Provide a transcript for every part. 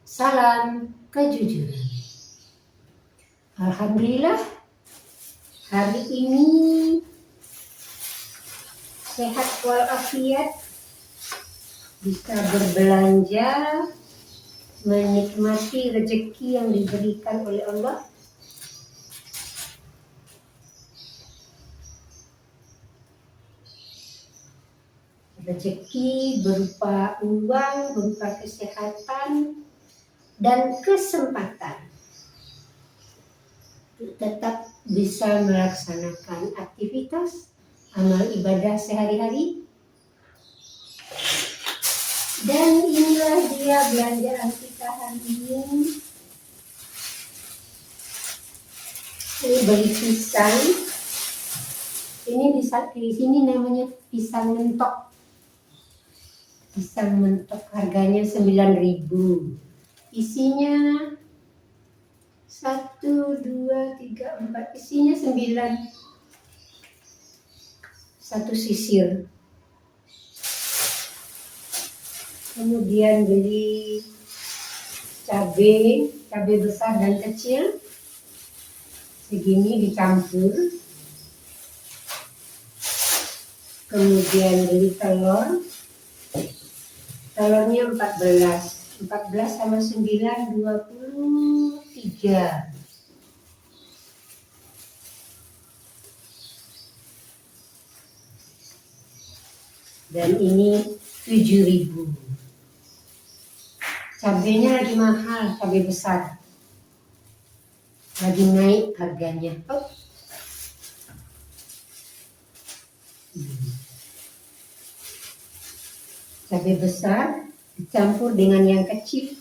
Salam kejujuran. Alhamdulillah hari ini sehat walafiat, bisa berbelanja, menikmati rezeki yang diberikan oleh Allah. Rezeki berupa uang, berupa kesehatan, dan kesempatan tetap bisa melaksanakan aktivitas amal ibadah sehari-hari. Dan inilah dia belanjaan kita hari ini. Ini beli pisang. Ini di sini namanya pisang mentok. Pisang mentok harganya 9.000. Isinya 1, 2, 3, 4, isinya 9. Satu sisir. Kemudian beli cabai besar dan kecil. Segini dicampur. Kemudian beli telur. Telurnya 14 sama 9, 23. Dan ini 7.000. Cabenya lagi mahal, cabai besar. Lagi naik harganya. Cabai besar dicampur dengan yang kecil,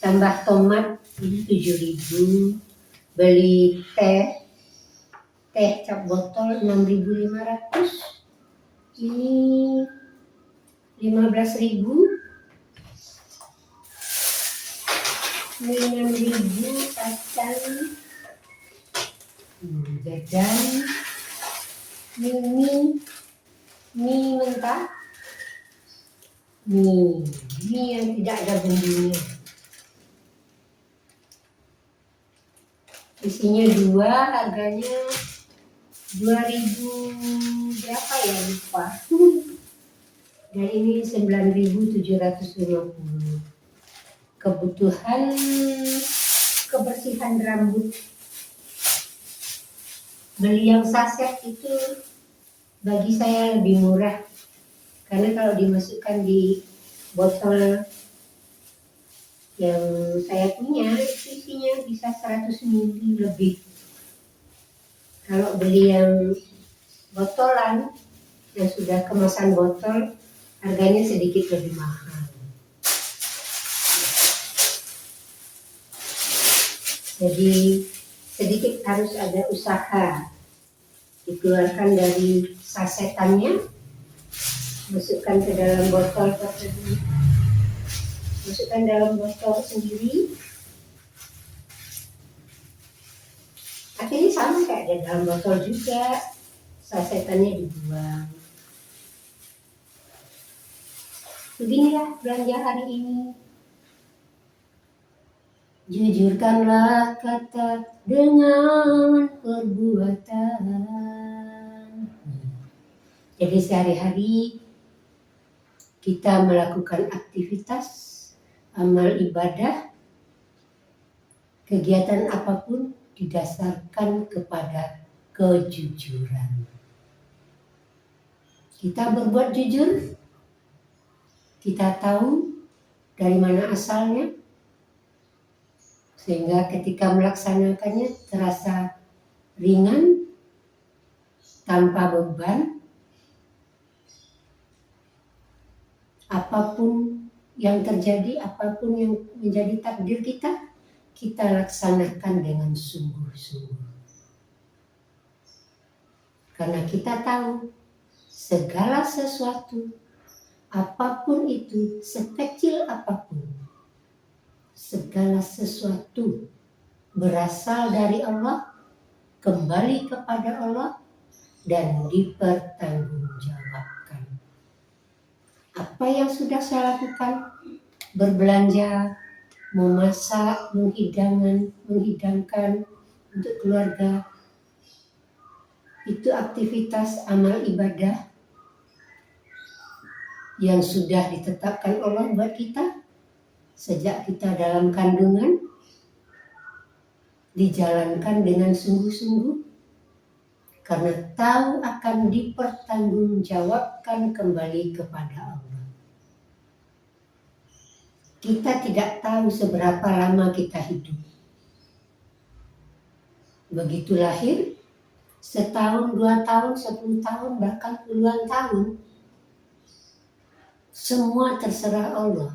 tambah tomat, ini 7.000. Beli teh cap botol 6.500, ini 15.000. Ini 6.000 kacang, jajan, mie mentah. Mie yang tidak ada bumbunya. Isinya 2, harganya 2.000 berapa ya, lupa. Dan ini 9.750. Kebutuhan kebersihan rambut. Beli yang saset itu bagi saya lebih murah. Karena kalau dimasukkan di botol yang saya punya, isinya bisa 100 ml lebih. Kalau beli yang botolan, yang sudah kemasan botol, harganya sedikit lebih mahal. Jadi sedikit harus ada usaha. Dikeluarkan dari sasetannya, masukkan ke dalam botol tersebut. Masukkan dalam botol sendiri. Akhirnya sama kayak ada dalam botol juga. Sasetannya dibuang. Beginilah belanja hari ini. Jujurkanlah kata dengan perbuatan. Jadi sehari-hari kita melakukan aktivitas, amal ibadah, kegiatan apapun didasarkan kepada kejujuran. Kita berbuat jujur, kita tahu dari mana asalnya, sehingga ketika melaksanakannya terasa ringan, tanpa beban. Apapun yang terjadi, apapun yang menjadi takdir kita laksanakan dengan sungguh-sungguh. Karena kita tahu segala sesuatu, apapun itu, sekecil apapun, segala sesuatu berasal dari Allah, kembali kepada Allah, dan dipertanggungjawabkan. Apa yang sudah saya lakukan, berbelanja, memasak, menghidangkan untuk keluarga. Itu aktivitas amal ibadah yang sudah ditetapkan Allah buat kita sejak kita dalam kandungan, dijalankan dengan sungguh-sungguh karena tahu akan dipertanggungjawabkan kembali kepada Allah. Kita tidak tahu seberapa lama kita hidup. Begitu lahir, setahun, 2 tahun, 10 tahun, bahkan puluhan tahun, semua terserah Allah.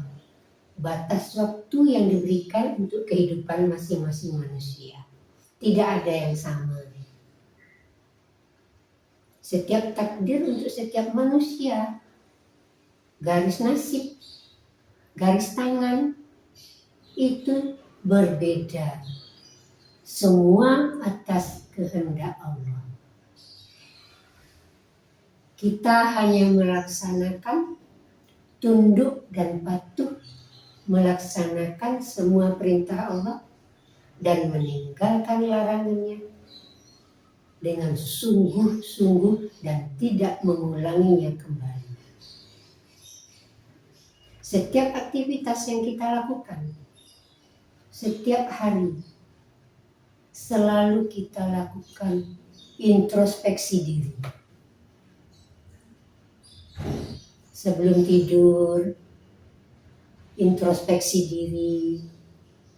Batas waktu yang diberikan untuk kehidupan masing-masing manusia. Tidak ada yang sama. Setiap takdir untuk setiap manusia, garis nasib, garis tangan, itu berbeda. Semua atas kehendak Allah. Kita hanya melaksanakan, tunduk dan patuh melaksanakan semua perintah Allah dan meninggalkan larangannya dengan sungguh-sungguh dan tidak mengulanginya kembali. Setiap aktivitas yang kita lakukan, setiap hari, selalu kita lakukan introspeksi diri. Sebelum tidur, introspeksi diri,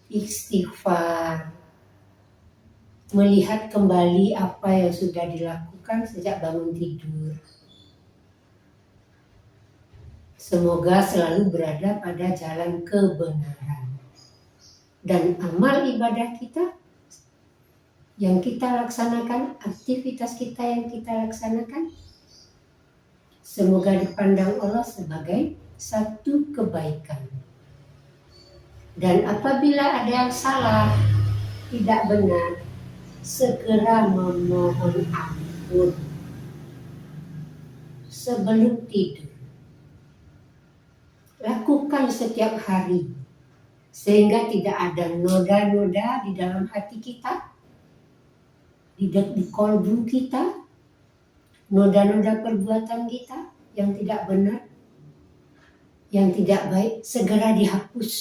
istighfar, melihat kembali apa yang sudah dilakukan sejak bangun tidur. Semoga selalu berada pada jalan kebenaran. Dan amal ibadah kita yang kita laksanakan, aktivitas kita yang kita laksanakan, semoga dipandang Allah sebagai satu kebaikan. Dan apabila ada yang salah, tidak benar, segera memohon ampun sebelum tidur. Lakukan setiap hari sehingga tidak ada noda-noda di dalam hati kita, di kolbu kita, noda-noda perbuatan kita yang tidak benar, yang tidak baik, segera dihapus,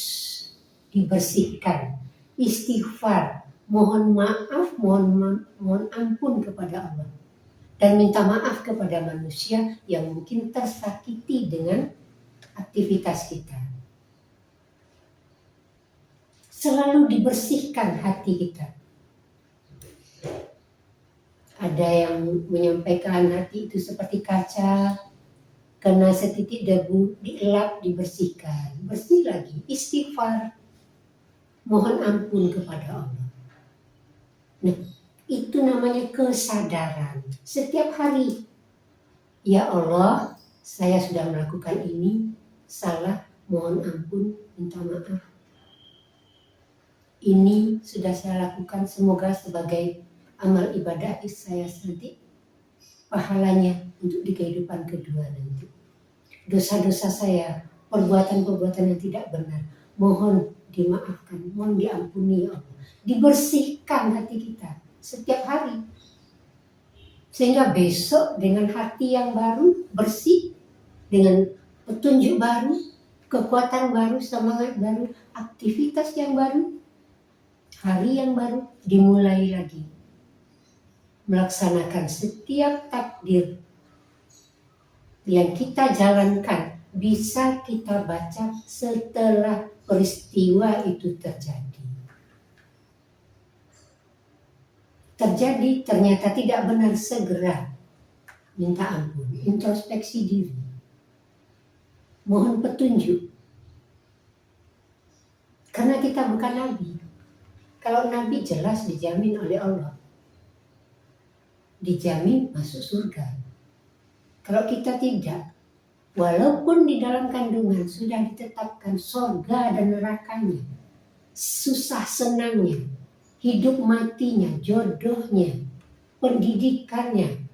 dibersihkan, istighfar, mohon maaf, mohon ampun kepada Allah, dan minta maaf kepada manusia yang mungkin tersakiti dengan aktivitas kita. Selalu dibersihkan hati kita. Ada yang menyampaikan hati itu seperti kaca, kena setitik debu, dielap, dibersihkan, bersih lagi, istighfar, mohon ampun kepada Allah. Nah, itu namanya kesadaran. Setiap hari, ya Allah, saya sudah melakukan ini, salah, mohon ampun, minta maaf. Ini sudah saya lakukan, semoga sebagai amal ibadah saya nanti pahalanya untuk di kehidupan kedua nanti. Dosa-dosa saya, perbuatan-perbuatan yang tidak benar, mohon dimaafkan, mohon diampuni ya Allah. Dibersihkan hati kita setiap hari. Sehingga besok dengan hati yang baru, bersih, dengan petunjuk baru, kekuatan baru, semangat baru, aktivitas yang baru, hari yang baru, dimulai lagi. Melaksanakan setiap takdir yang kita jalankan, bisa kita baca setelah peristiwa itu terjadi. Ternyata tidak benar, segera minta ampun, introspeksi diri, mohon petunjuk. Karena kita bukan nabi. Kalau nabi jelas dijamin oleh Allah, dijamin masuk surga. Kalau kita tidak, walaupun di dalam kandungan sudah ditetapkan surga dan nerakanya, susah senangnya, hidup matinya, jodohnya, pendidikannya,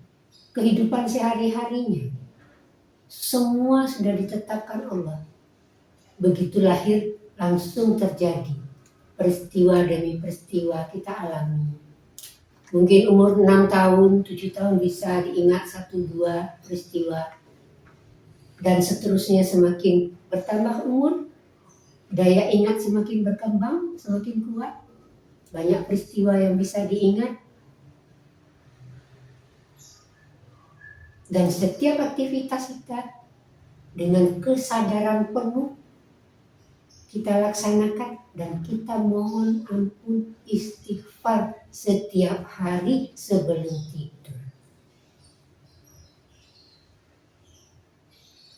kehidupan sehari-harinya, semua sudah ditetapkan Allah. begitu lahir langsung terjadi. Peristiwa demi peristiwa kita alami. Mungkin umur 6 tahun, 7 tahun bisa diingat 1-2 peristiwa. Dan seterusnya semakin bertambah umur, daya ingat semakin berkembang, semakin kuat. Banyak peristiwa yang bisa diingat. Dan setiap aktivitas kita dengan kesadaran penuh kita laksanakan dan kita mohon ampun istighfar setiap hari sebelum tidur.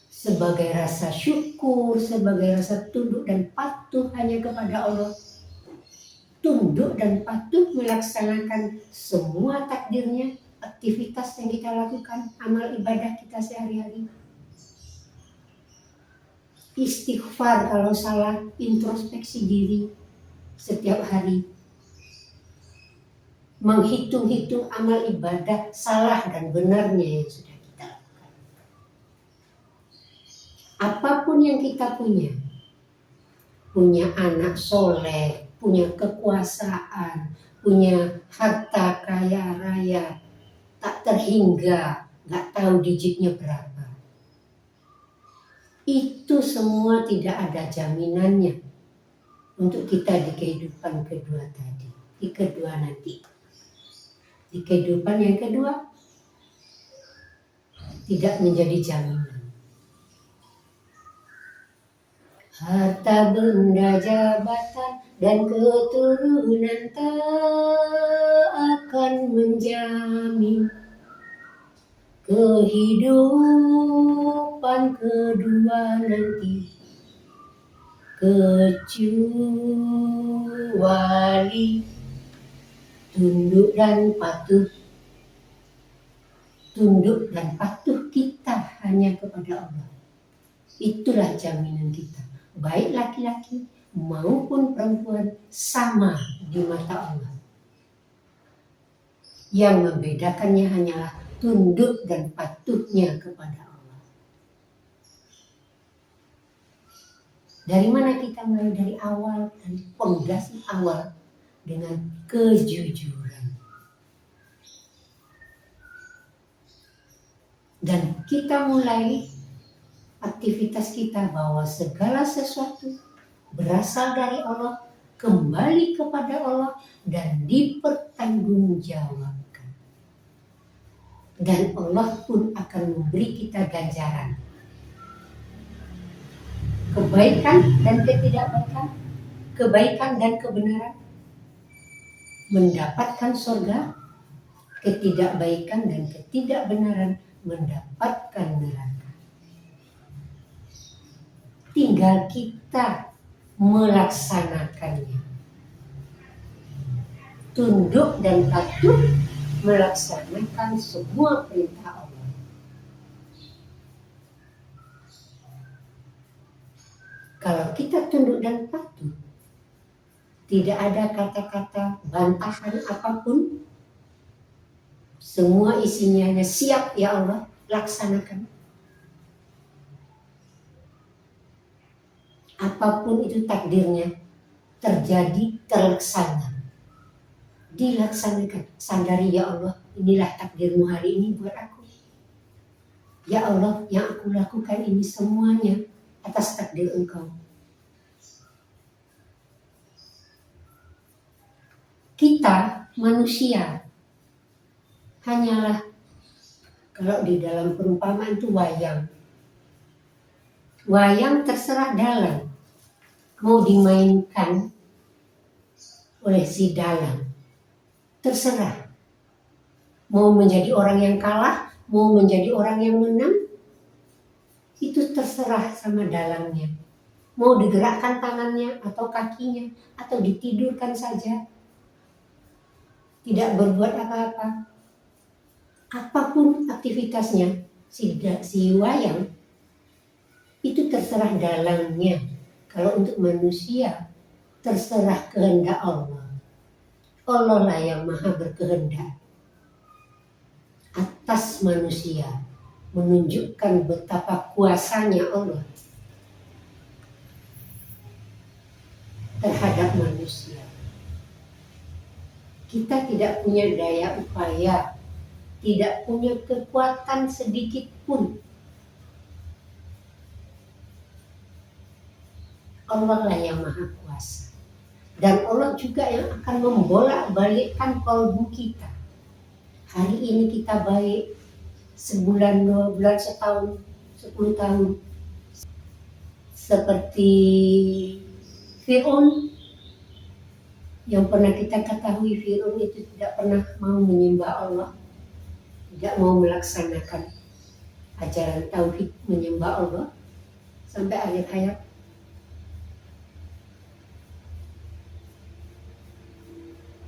Sebagai rasa syukur, sebagai rasa tunduk dan patuh hanya kepada Allah. Tunduk dan patuh melaksanakan semua takdirnya, aktivitas yang kita lakukan, amal ibadah kita sehari-hari. Istighfar kalau salah, introspeksi diri setiap hari. Menghitung-hitung amal ibadah salah dan benarnya yang sudah kita lakukan. Apapun yang kita punya anak soleh, punya kekuasaan, punya harta kaya raya, tak terhingga, gak tahu digitnya berapa. Itu semua tidak ada jaminannya untuk kita di kehidupan kedua tadi, di kedua nanti. Di kehidupan yang kedua tidak menjadi jaminan. Harta benda jabatan dan keturunan tak akan menjamin kehidupan kedua nanti, kecuali tunduk dan patuh. Tunduk dan patuh kita hanya kepada Allah. Itulah jaminan kita. Baik laki-laki maupun perempuan sama di mata Allah. Yang membedakannya hanyalah tunduk dan patuhnya kepada Allah. Dari mana kita mulai? Dari awal, dari pondasi awal dengan kejujuran. Dan kita mulai aktivitas kita bahwa segala sesuatu berasal dari Allah, kembali kepada Allah, dan dipertanggungjawabkan. Dan Allah pun akan memberi kita ganjaran. Kebaikan dan ketidakbaikan, kebaikan dan kebenaran, mendapatkan surga, ketidakbaikan dan ketidakbenaran mendapatkan neraka. Tinggal kita melaksanakannya. Tunduk dan patuh melaksanakan semua perintah Allah. Kalau kita tunduk dan patuh, tidak ada kata-kata bantahan apapun. Semua isinya hanya siap ya Allah, laksanakan. Apapun itu takdirnya, terjadi, terlaksana. Dilaksanakan. Sadari ya Allah, inilah takdirmu hari ini buat aku. Ya Allah, yang aku lakukan ini semuanya atas takdir Engkau. Kita manusia hanyalah, kalau di dalam perumpamaan itu wayang. Wayang terserah dalang. Mau dimainkan oleh si dalang. Terserah. Mau menjadi orang yang kalah, mau menjadi orang yang menang, itu terserah sama dalangnya. Mau digerakkan tangannya atau kakinya, atau ditidurkan saja. Tidak berbuat apa-apa. Apapun aktivitasnya, si wayang, itu terserah dalangnya. Kalau untuk manusia, terserah kehendak Allah. Allah lah yang maha berkehendak atas manusia, menunjukkan betapa kuasanya Allah. terhadap manusia. Kita tidak punya daya upaya, tidak punya kekuatan sedikit pun. Allah lah yang maha kuasa. Dan Allah juga yang akan membolak-balikkan kalbu kita. Hari ini kita baik, sebulan, 2 bulan, setahun, 10 tahun. Seperti Fir'aun, yang pernah kita ketahui Fir'aun itu tidak pernah mau menyembah Allah, tidak mau melaksanakan ajaran tauhid menyembah Allah sampai akhir hayat.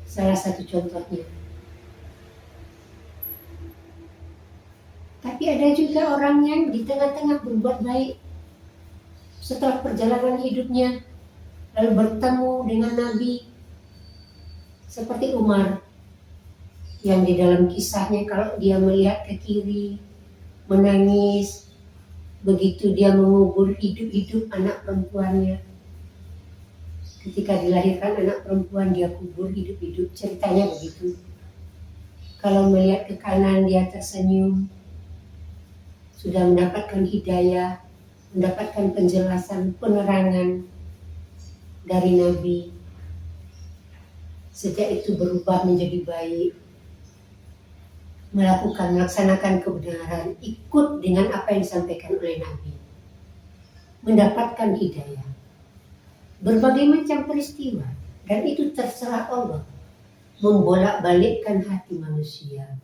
Salah satu contohnya. Tapi ada juga orang yang di tengah-tengah berbuat baik setelah perjalanan hidupnya, lalu bertemu dengan Nabi, seperti Umar, yang di dalam kisahnya kalau dia melihat ke kiri, menangis, begitu dia mengubur hidup-hidup anak perempuannya. Ketika dilahirkan anak perempuan, dia kubur hidup-hidup, ceritanya begitu. Kalau melihat ke kanan, dia tersenyum, sudah mendapatkan hidayah, mendapatkan penjelasan, penerangan dari Nabi. Sejak itu berubah menjadi baik, melaksanakan kebenaran, ikut dengan apa yang disampaikan oleh Nabi, mendapatkan hidayah. Berbagai macam peristiwa, dan itu terserah Allah membolak-balikkan hati manusia.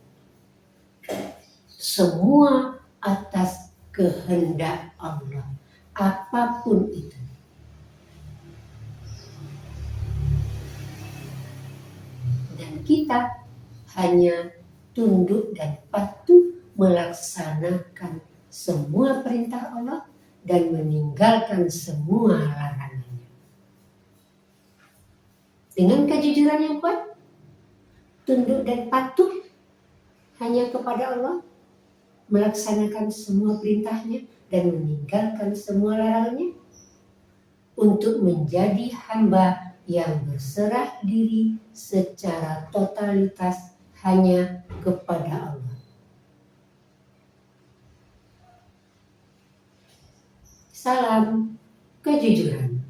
Semua atas kehendak Allah, apapun itu. Dan kita hanya tunduk dan patuh melaksanakan semua perintah Allah dan meninggalkan semua larangannya. Dengan kejujuran yang kuat, tunduk dan patuh hanya kepada Allah, melaksanakan semua perintahnya dan meninggalkan semua larangannya, untuk menjadi hamba yang berserah diri secara totalitas hanya kepada Allah. Salam kejujuran.